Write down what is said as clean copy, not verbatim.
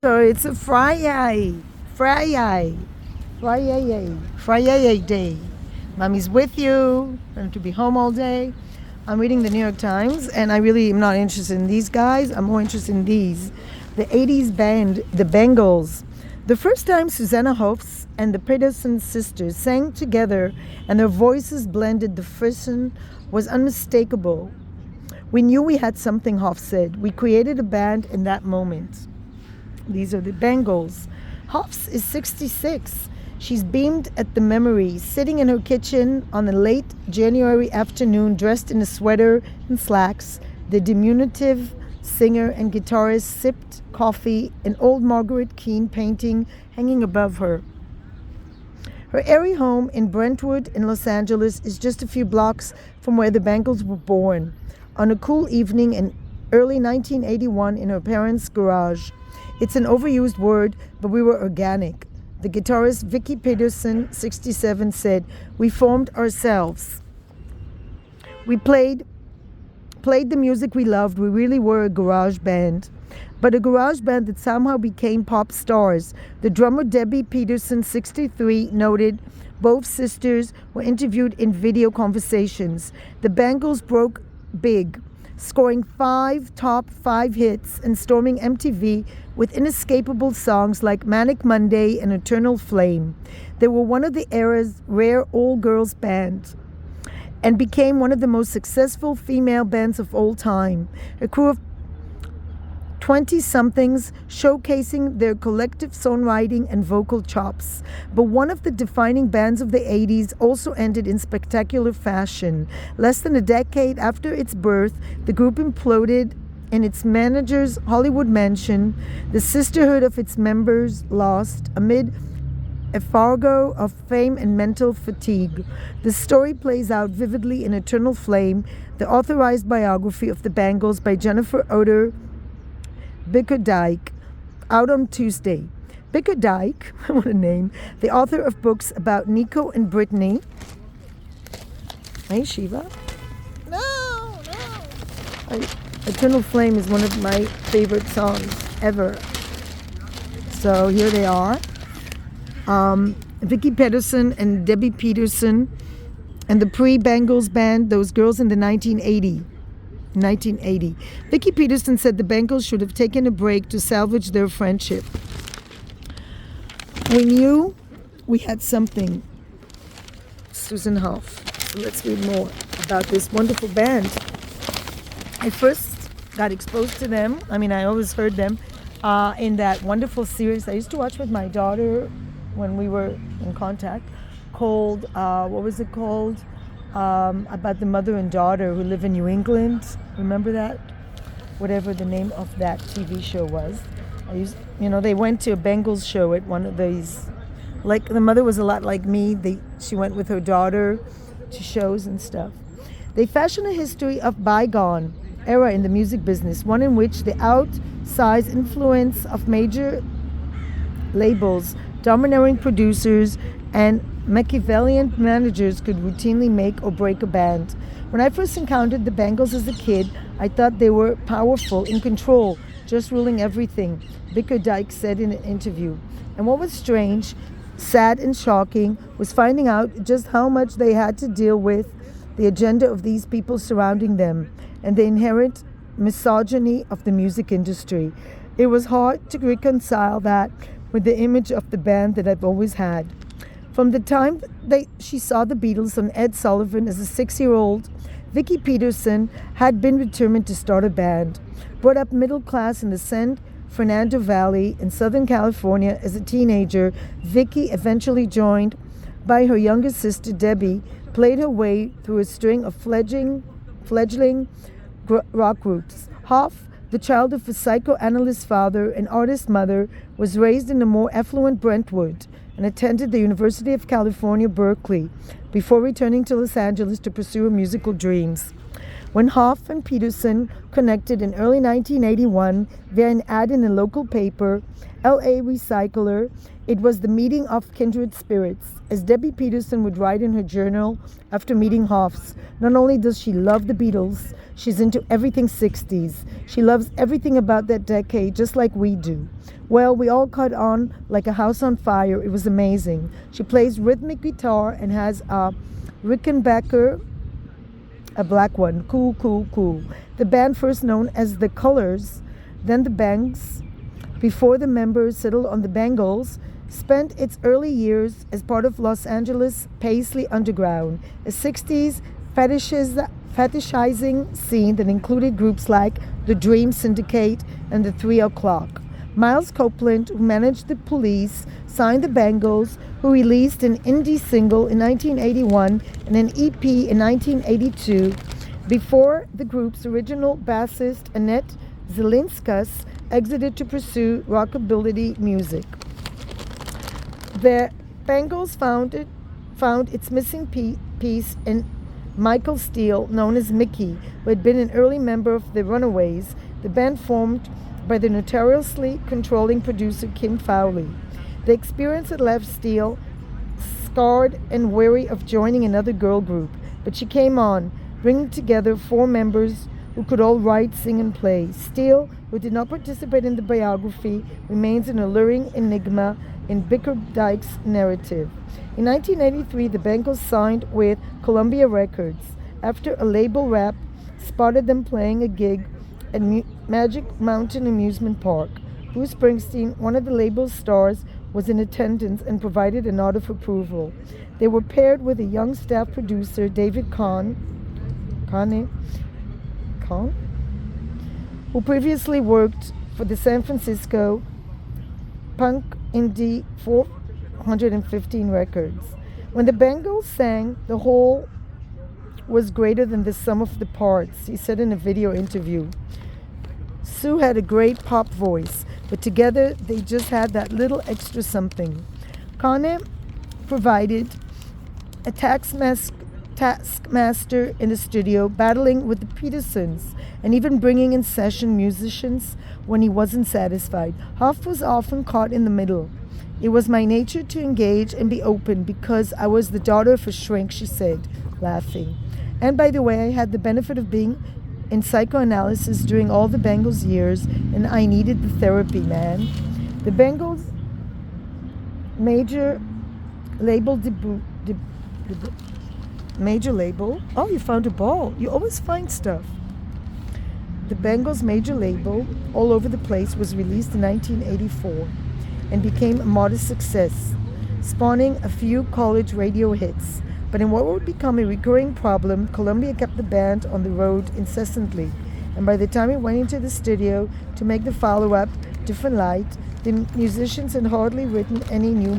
So it's a Friyay Day. Mommy's with you. I'm to be home all day. I'm reading the New York Times, and I really am not interested in these guys. I'm more interested in these. The 80s band, the Bangles. The first time Susanna Hoffs and the Pedersen sisters sang together and their voices blended, the frisson was unmistakable. We knew we had something, Hoff said. We created a band in that moment. These are the Bangles. Hoffs is 66. She's beamed at the memory, sitting in her kitchen on a late January afternoon, dressed in a sweater and slacks. The diminutive singer and guitarist sipped coffee, an old Margaret Keane painting hanging above her. Her airy home in Brentwood in Los Angeles is just a few blocks from where the Bangles were born, on a cool evening in early 1981 in her parents' garage. It's an overused word, but we were organic. The guitarist Vicky Peterson, 67, said, "We formed ourselves. We played the music we loved. We really were a garage band." But a garage band that somehow became pop stars. The drummer Debbie Peterson, 63, noted both sisters were interviewed in video conversations. The Bangles broke big, scoring 5 top 5 hits and storming MTV with inescapable songs like Manic Monday and Eternal Flame. They were one of the era's rare all-girls bands and became one of the most successful female bands of all time. A crew of 20-somethings showcasing their collective songwriting and vocal chops. But one of the defining bands of the 80s also ended in spectacular fashion. Less than a decade after its birth, the group imploded in its manager's Hollywood mansion, the sisterhood of its members lost amid a fargo of fame and mental fatigue. The story plays out vividly in Eternal Flame, the authorized biography of the Bangles by Jennifer Oder Bickerdijk, out on Tuesday. Bickerdijk, what a name, the author of books about Nico and Brittany. Hey, Shiva. No. Eternal Flame is one of my favorite songs ever. So here they are. Vicky Pedersen and Debbie Peterson and the pre-Bangles band, those girls in the 1980. Vicky Peterson said the Bangles should have taken a break to salvage their friendship. We knew we had something. Susan Hoff. So let's read more about this wonderful band. I first got exposed to them. I mean, I always heard them in that wonderful series I used to watch with my daughter when we were in contact, called, what was it called? About the mother and daughter who live in New England. Remember that? Whatever the name of that TV show was. They went to a Bengals show at one of these. Like, the mother was a lot like me. She went with her daughter to shows and stuff. They fashion a history of bygone era in the music business, one in which the outsized influence of major labels, domineering producers, and Machiavellian managers could routinely make or break a band. When I first encountered the Bangles as a kid, I thought they were powerful, in control, just ruling everything, Bickerdijk said in an interview. And what was strange, sad and shocking, was finding out just how much they had to deal with the agenda of these people surrounding them and the inherent misogyny of the music industry. It was hard to reconcile that with the image of the band that I've always had. From the time she saw the Beatles on Ed Sullivan as a 6-year-old, Vicky Peterson had been determined to start a band. Brought up middle class in the San Fernando Valley in Southern California as a teenager, Vicky, eventually joined by her younger sister Debbie, played her way through a string of fledgling rock groups. Hoff, the child of a psychoanalyst father and artist mother, was raised in a more affluent Brentwood and attended the University of California, Berkeley, before returning to Los Angeles to pursue her musical dreams. When Hoff and Peterson connected in early 1981 via an ad in a local paper, LA Recycler, it was the meeting of kindred spirits. As Debbie Peterson would write in her journal after meeting Hoff's, not only does she love the Beatles, she's into everything 60s. She loves everything about that decade, just like we do. Well, we all caught on like a house on fire. It was amazing. She plays rhythmic guitar and has a Rickenbacker, a black one. Cool, cool, cool. The band, first known as The Colors, then The Bangs, before the members settled on The Bangles, spent its early years as part of Los Angeles' Paisley Underground, a 60s fetishizing scene that included groups like The Dream Syndicate and The 3 O'Clock. Miles Copeland, who managed the Police, signed the Bangles, who released an indie single in 1981 and an EP in 1982, before the group's original bassist Annette Zelinskas exited to pursue rockabilly music. The Bangles found its missing piece in Michael Steele, known as Mickey, who had been an early member of the Runaways, the band formed by the notoriously controlling producer Kim Fowley. The experience had left Steele scarred and weary of joining another girl group, but she came on, bringing together 4 members who could all write, sing, and play. Steele, who did not participate in the biography, remains an alluring enigma in Bickerdike's narrative. In 1983, the Bangles signed with Columbia Records after a label rep spotted them playing a gig at Magic Mountain Amusement Park. Bruce Springsteen, one of the label's stars, was in attendance and provided a nod of approval. They were paired with a young staff producer, David Kahn, who previously worked for the San Francisco punk indie 415 Records. When the Bangles sang, the whole was greater than the sum of the parts, he said in a video interview. Sue had a great pop voice, but together they just had that little extra something. Kane provided a taskmaster in the studio, battling with the Petersons and even bringing in session musicians when he wasn't satisfied. Hoff was often caught in the middle. It was my nature to engage and be open because I was the daughter of a shrink, she said, laughing. And by the way, I had the benefit of being in psychoanalysis during all the Bangles years, and I needed the therapy, man. The Bangles' major label major label. Oh, you found a ball. You always find stuff. The Bangles' major label, All Over the Place, was released in 1984 and became a modest success, spawning a few college radio hits. But in what would become a recurring problem, Columbia kept the band on the road incessantly, and by the time it went into the studio to make the follow-up, Different Light, the musicians had hardly written any new